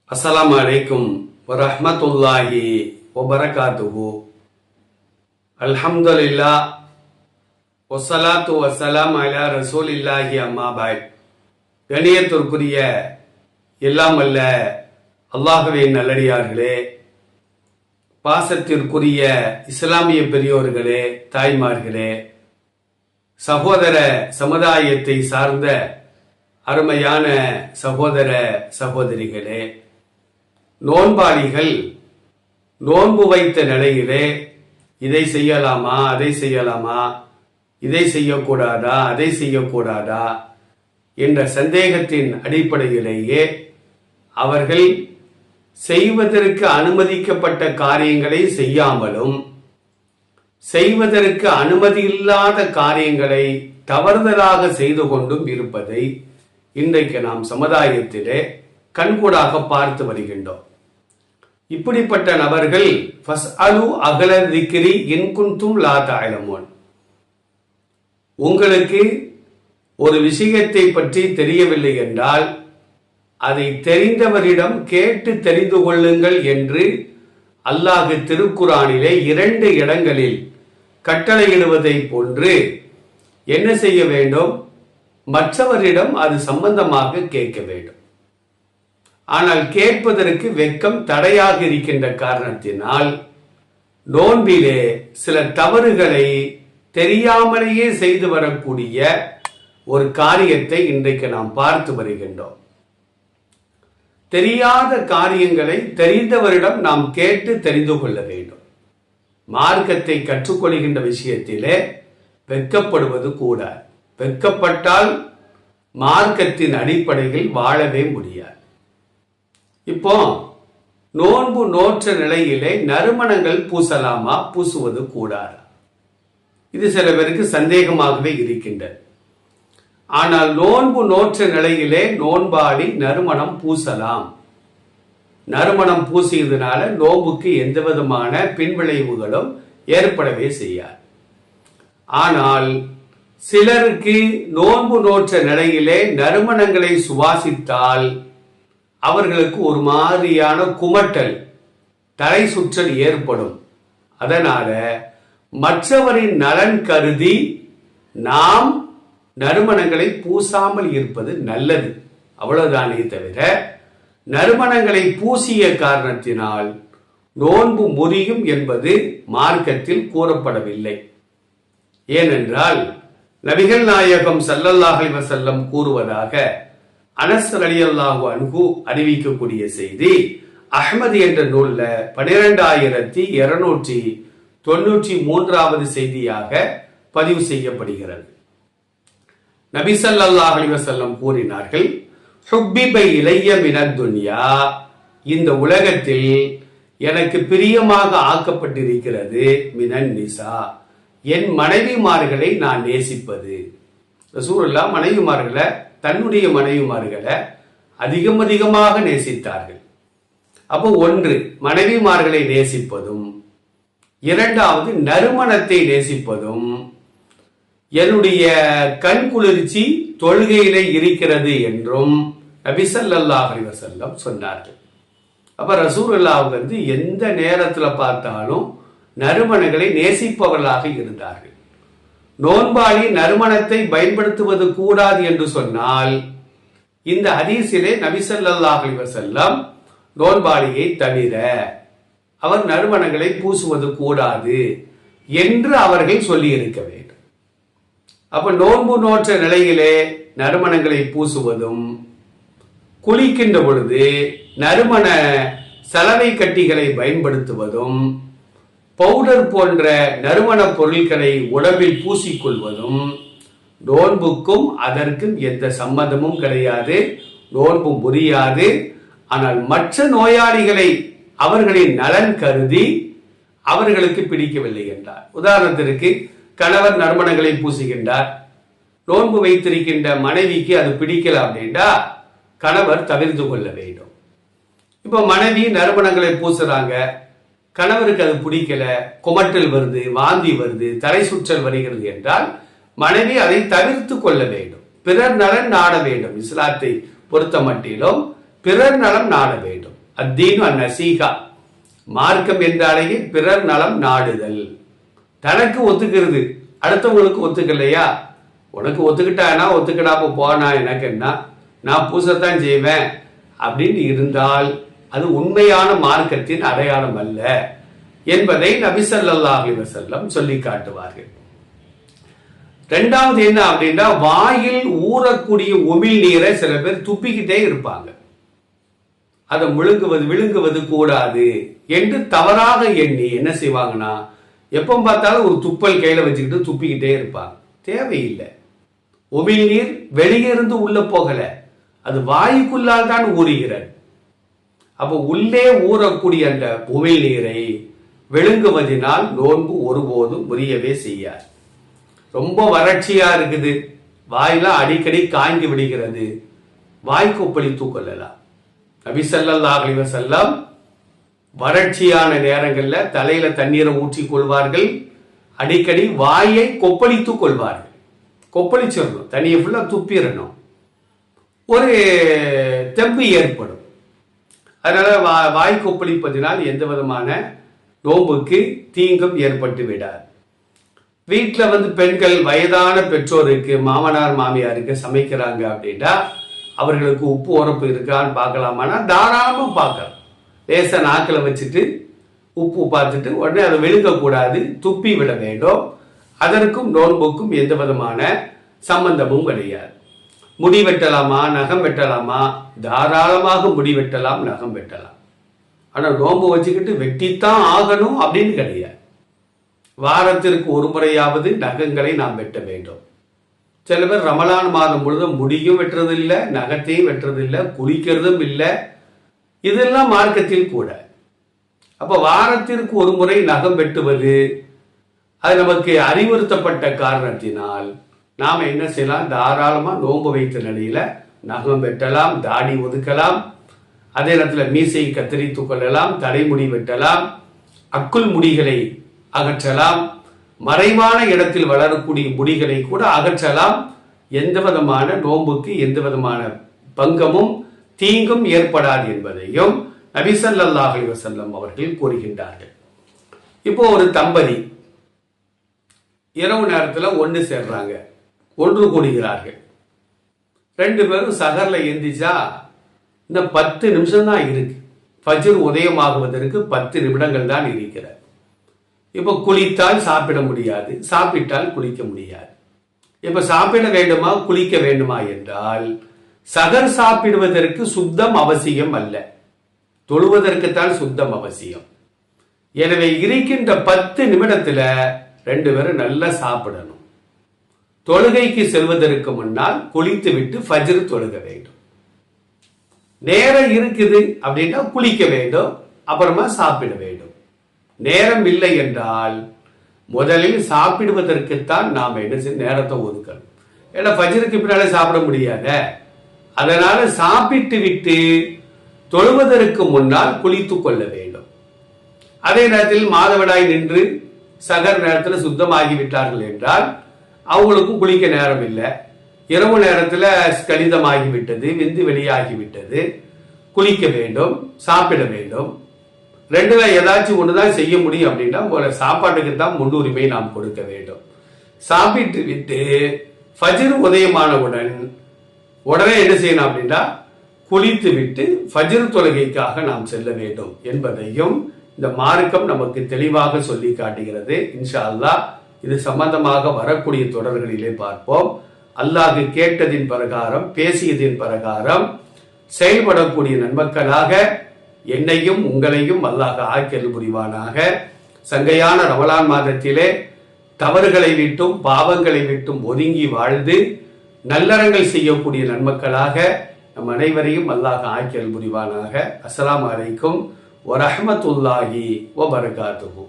அஸ்ஸலாமு அலைக்கும் வரஹ்மத்துல்லாஹி வபரகாத்துஹு. அல்ஹம்துலில்லாஹ் வஸ்ஸலாத்து வஸ்ஸலாம் அலா ரசூலில்லாஹி அம்மா பாய். கணியத்திற்குரிய எல்லாம் அல்ல அல்லாஹ்வின் நல்லடியார்களே, பாசத்திற்குரிய இஸ்லாமிய பெரியோர்களே, தாய்மார்களே, சகோதர சமுதாயத்தை சார்ந்த அருமையான சகோதர சகோதரிகளே, நோன்பாளிகள் நோன்பு வைத்த நிலையிலே இதை செய்யலாமா, அதை செய்யலாமா, இதை செய்யக்கூடாதா, அதை செய்யக்கூடாதா என்ற சந்தேகத்தின் அடிப்படையிலேயே அவர்கள் செய்வதற்கு அனுமதிக்கப்பட்ட காரியங்களை செய்யாமலும் செய்வதற்கு அனுமதி இல்லாத காரியங்களை தவறுதலாக செய்து கொண்டும் இருப்பதை இன்றைக்கு நாம் சமுதாயத்திலே கண்கூடாக பார்த்து வருகின்றோம். இப்படிப்பட்ட நபர்கள் ஃபஸ்அலு அஹ்ல ஸிக்ரி இன் குன்தும் லா தஅலமூன், உங்களுக்கு ஒரு விஷயத்தை பற்றி தெரியவில்லை என்றால் அதை தெரிந்தவரிடம் கேட்டு தெரிந்து கொள்ளுங்கள் என்று அல்லாஹ் திருக்குரானிலே 2 இடங்களில் கட்டளையிடுவதை போன்று என்ன செய்ய வேண்டும்? மற்றவரிடம் அது சம்பந்தமாக கேட்க வேண்டும். ஆனால் கேட்பதற்கு வெட்கம் தடையாக இருக்கின்ற காரணத்தினால் நோன்பிலே சில தவறுகளை தெரியாமலேயே செய்து வரக்கூடிய ஒரு காரியத்தை இன்றைக்கு நாம் பார்த்து வருகின்றோம். தெரியாத காரியங்களை தெரிந்தவரிடம் நாம் கேட்டு தெரிந்து கொள்ள வேண்டும். மார்க்கத்தை கற்றுக்கொள்கின்ற விஷயத்திலே வெட்கப்படுவது கூடாது. வெட்கப்பட்டால் மார்க்கத்தின் அடிப்படையில் வாழவே முடியாது. இப்போ நோன்பு நோற்ற நிலையிலே நறுமணங்கள் பூசலாமா, பூசுவது கூடாதா? இது சில பேருக்கு சந்தேகமாகவே இருக்கின்றது. ஆனால் நோன்பு நோற்ற நிலையிலே நோன்பாளி நறுமணம் பூசலாம். நறுமணம் பூசியதுனால நோன்புக்கு எந்த விதமான பின்விளைவுகளும் ஏற்படவே செய்யாது. ஆனால் சிலருக்கு நோன்பு நோற்ற நிலையிலே நறுமணங்களை சுவாசித்தால் அவர்களுக்கு ஒரு மாதிரியான குமட்டல், தலை சுற்றல் ஏற்படும். அதனால மற்றவரின் நலன் கருதி நாம் நறுமணங்களை பூசாமல் இருப்பது நல்லது. அவ்வளவுதானே தவிர நறுமணங்களை பூசிய காரணத்தினால் நோன்பு முறியும் என்பது மார்க்கத்தில் கூறப்படவில்லை. ஏனென்றால் நபிகள் நாயகம் ஸல்லல்லாஹு அலைஹி வஸல்லம் கூறுவதாக அனஸ் ரலியல்லாஹு அன்ஹு அறிவிக்கக்கூடிய செய்தி அஹ்மது என்ற நூல்ல 12293வது செய்தியாக பதிவு செய்யப்படுகிறது. நபி ஸல்லல்லாஹு அலைஹி வஸல்லம் கூறினார்கள், ஹுப்பிப இலைய மினத் துன்யா, இந்த உலகத்தில் எனக்கு பிரியமாக ஆக்கப்பட்டிருக்கிறது மினன் நிசா, என் மனைவிமார்களை நான் நேசிப்பது. ரசூலுல்லாஹ் மனைவிமார்களை, தன்னுடைய மனைவிமார்களை அதிகமாக நேசித்தார்கள். அப்போ ஒன்று மனைவிமார்களை நேசிப்பதும், இரண்டாவது நறுமணத்தை நேசிப்பதும் என்னுடைய கண் குளிர்ச்சி தொழுகையிலே இருக்கிறது என்றும் நபி ஸல்லல்லாஹு அலைஹி வஸல்லம் சொன்னார்கள். அப்ப ரசூலுல்லாஹ் எந்த நேரத்துல பார்த்தாலும் நறுமணங்களை நேசிப்பவர்களாக இருந்தார்கள். நோன்பாளி நறுமணத்தை பயன்படுத்துவது கூடாது என்று சொன்னால் இந்த ஹதீஸிலே நபி ஸல்லல்லாஹு அலைஹி வஸல்லம் நோன்பாளியை தவிர அவர் நறுமணங்களை பூசுவது கூடாது என்று அவர்கள் சொல்லி இருக்க வேண்டும். அப்ப நோன்பு நோற்ற நிலையிலே நறுமணங்களை பூசுவதும், குளிக்கின்ற பொழுது நறுமண சலவை கட்டிகளை பயன்படுத்துவதும், பவுடர் போன்ற நறுமண பொருட்களை உடம்பில் பூசிக்கொள்வதும் நோன்புக்கும் அதற்கும் எந்த சம்பந்தமும் கிடையாது. நோன்பு முறியாது. ஆனால் மற்ற நோயாளிகளை அவர்களின் நலன் கருதி அவர்களுக்கு பிடிக்கவில்லை என்றார். உதாரணத்திற்கு கணவர் நறுமணங்களை பூசுகின்றார், நோன்பு வைத்திருக்கின்ற மனைவிக்கு அது பிடிக்கல அப்படின்னா கணவர் தவிர்த்து கொள்ள வேண்டும். இப்ப மனைவி நறுமணங்களை பூசுறாங்க, கணவருக்கு அது பிடிக்கல, குமட்டல் வருது, வாந்தி வருது, தலை சுற்றல் வருகிறது என்றால் மனைவி அதை தவிர்த்து கொள்ள வேண்டும். பிறர் நலன் நாட வேண்டும். இஸ்லாத்தை பொறுத்த மட்டிலும் பிறர் நலம் நாட வேண்டும். அத்தீனு அந்நசீகா, மார்க்கம் என்றாலேயே பிறர் நலம் நாடுதல். தனக்கு ஒத்துக்கிறது, அடுத்தவங்களுக்கு ஒத்துக்கலையா? உனக்கு ஒத்துக்கிட்டானா ஒத்துக்கிடாம போனா எனக்கு என்ன, நான் பூசத்தான் செய்வேன் அப்படின்னு இருந்தால் அது உண்மையான மார்க்கத்தின் அடையாளம் அல்ல என்பதை நபி ஸல்லல்லாஹு அலைஹி வஸல்லம் சொல்லி காட்டுவார்கள். ரெண்டாவது என்ன அப்படின்னா, வாயில் ஊறக்கூடிய உமிழ் நீரை சில பேர் துப்பிக்கிட்டே இருப்பாங்க. அதை விழுங்குவது கூடாது என்று தவறாக எண்ணி என்ன செய்வாங்கன்னா, எப்ப பார்த்தாலும் ஒரு துப்பல் கையில வச்சுக்கிட்டு துப்பிக்கிட்டே இருப்பாங்க. தேவையில்லை. உமிழ் நீர் வெளியே இருந்து உள்ள போகல, அது வாயுக்குள்ளால் தான் ஊறுகிறது. அப்போ உள்ளே ஊறக்கூடிய அந்த உமிழ் நீரை விழுங்குவதனால் நோன்பு ஒருபோதும் முறியவே செய்யாது. ரொம்ப வறட்சியா இருக்குது, வாயெல்லாம் அடிக்கடி காய்ந்து விடுகிறது, வாய் கொப்பளித்துக் கொள்ளலாம். நபி ஸல்லல்லாஹு அலைஹி வஸல்லம் வறட்சியான நேரங்கள்ல தலையில தண்ணீரை ஊற்றிக் கொள்வார்கள், அடிக்கடி வாயை கொப்பளித்துக் கொள்வார்கள். கொப்பளிச்சிடணும், தண்ணியை ஃபுல்லா துப்பிடணும், ஒரு தெம்பு ஏற்படும். அதனால வாய் கொப்பளிப்பதினால் எந்த விதமான நோம்புக்கு தீங்கும் ஏற்பட்டு விடாது. வீட்டில் பெண்கள் வயதான பெற்றோருக்கு, மாமனார் மாமியாருக்கு சமைக்கிறாங்க அப்படின்னா அவர்களுக்கு உப்பு உரப்பு இருக்கான்னு பார்க்கலாமான்னா தாராளமா பார்க்கலாம். லேச நாக்கில் வச்சுட்டு உப்பு பார்த்துட்டு உடனே அதை விழுங்கக்கூடாது, துப்பி விட வேண்டும். அதற்கும் நோன்புக்கும் எந்த விதமான சம்பந்தமும் கிடையாது. முடி வெட்டலாமா, நகம் வெட்டலாமா? தாராளமாக முடி வெட்டலாம், நகம் வெட்டலாம். ஆனா நோன்பு வச்சுக்கிட்டு வெட்டித்தான் ஆகணும் அப்படின்னு கிடையாது. வாரத்திற்கு ஒரு முறையாவது நகங்களை நாம் வெட்ட வேண்டும். சில பேர் ரமலான் மாதம் முழுதும் முடியும் வெட்டுறது இல்லை, நகத்தையும் வெட்டுறது இல்லை, குளிக்கிறதும் இல்லை. இதெல்லாம் மார்க்கத்தில் கூட. அப்ப வாரத்திற்கு ஒரு முறை நகம் வெட்டுவது அது நமக்கு அறிவுறுத்தப்பட்ட காரணத்தினால் நாம என்ன செய்யலாம், தாராளமா நோன்பு வைத்த நிலையில நகம் வெட்டலாம், தாடி ஒதுக்கலாம், அதே நேரத்தில் மீசையை கத்தரித்துக் கொள்ளலாம், தலைமுடி வெட்டலாம், அக்குள் முடிகளை அகற்றலாம், மறைவான இடத்தில் வளரக்கூடிய முடிகளை கூட அகற்றலாம். எந்த விதமான நோன்புக்கு எந்த விதமான பங்கமும் தீங்கும் ஏற்படாது என்பதையும் நபி ஸல்லல்லாஹு அலைஹி வஸல்லம் அவர்கள் கூறுகின்றார்கள். இப்போ ஒரு தம்பதி இரவு நேரத்தில் ஒன்று சேர்றாங்க, ஒன்று கூடுகிறார்கள். ரெண்டு பேரும் சகர்ல எந்திரிச்சா இந்த 10 நிமிஷம் தான் இருக்கு. ஃபஜ்ர் உதயமாகுவதற்கு 10 நிமிடங்கள் தான் இருக்கிறது. இப்ப குளித்தால் சாப்பிட முடியாது, சாப்பிட்டால் குளிக்க முடியாது. இப்ப சாப்பிட வேண்டுமா குளிக்க வேண்டுமா என்றால் சகர் சாப்பிடுவதற்கு சுத்தம் அவசியம் அல்ல, தொழுவதற்குத்தான் சுத்தம் அவசியம். எனவே இருக்கின்ற 10 நிமிடத்துல ரெண்டு பேரும் நல்லா சாப்பிடணும். தொழுகைக்கு செல்வதற்கு முன்னால் குளித்து விட்டு ஃபஜ்ர் தொழுக வேண்டும். நேரம் இருக்குது அப்படின்னா குளிக்க வேண்டும், அப்புறமா சாப்பிட வேண்டும். நேரம் இல்லை என்றால் முதலில் சாப்பிடுவதற்குத்தான் நாம் என்ன செய்ய நேரத்தை ஒதுக்கணும். ஏன்னா ஃபஜ்ருக்கு பின்னாலே சாப்பிட முடியாத, அதனால சாப்பிட்டு விட்டு தொழுவதற்கு முன்னால் குளித்துக் கொள்ள வேண்டும். அதே நேரத்தில் மாதவிடாய் நின்று சகர் நேரத்தில் சுத்தமாகி விட்டார்கள் என்றால் அவங்களுக்கும் குளிக்க நேரம் இல்லை. இரவு நேரத்தில் கணிதமாகிவிட்டது, விந்து வெளியாகிவிட்டது, குளிக்க வேண்டும், சாப்பிட வேண்டும். ரெண்டுல ஏதாச்சும் ஒண்ணுதான் செய்ய முடியும் அப்படின்னா சாப்பாட்டுக்கு தான் முன்னுரிமை நாம் கொடுக்க வேண்டும். சாப்பிட்டு விட்டு ஃபஜ்ர் உதயமானவுடன் உடனே என்ன செய்யணும் அப்படின்னா குளித்து விட்டு ஃபஜ்ர் தொழுகைக்காக நாம் செல்ல வேண்டும் என்பதையும் இந்த மார்க்கம் நமக்கு தெளிவாக சொல்லி காட்டுகிறது. இன்ஷா அல்லாஹ் இது சம்பந்தமாக வரக்கூடிய தொடர்களிலே பார்ப்போம். அல்லாஹ் கேட்டதின் பிரகாரம், பேசியதின் பிரகாரம் செயல்படக்கூடிய நன்மக்களாக என்னையும் உங்களையும் அல்லாஹ் ஆக்கல் புரிவானாக. சங்கையான ரமலான் மாதத்திலே தவறுகளை விட்டும் பாவங்களை விட்டும் ஒதுங்கி வாழ்ந்து நல்லறங்கள் செய்யக்கூடிய நன்மக்களாக நம் அனைவரையும் அல்லாஹ் ஆக்கல் புரிவானாக. அஸ்ஸலாமு அலைக்கும் வரஹ்மத்துல்லாஹி வபரகாத்துஹு.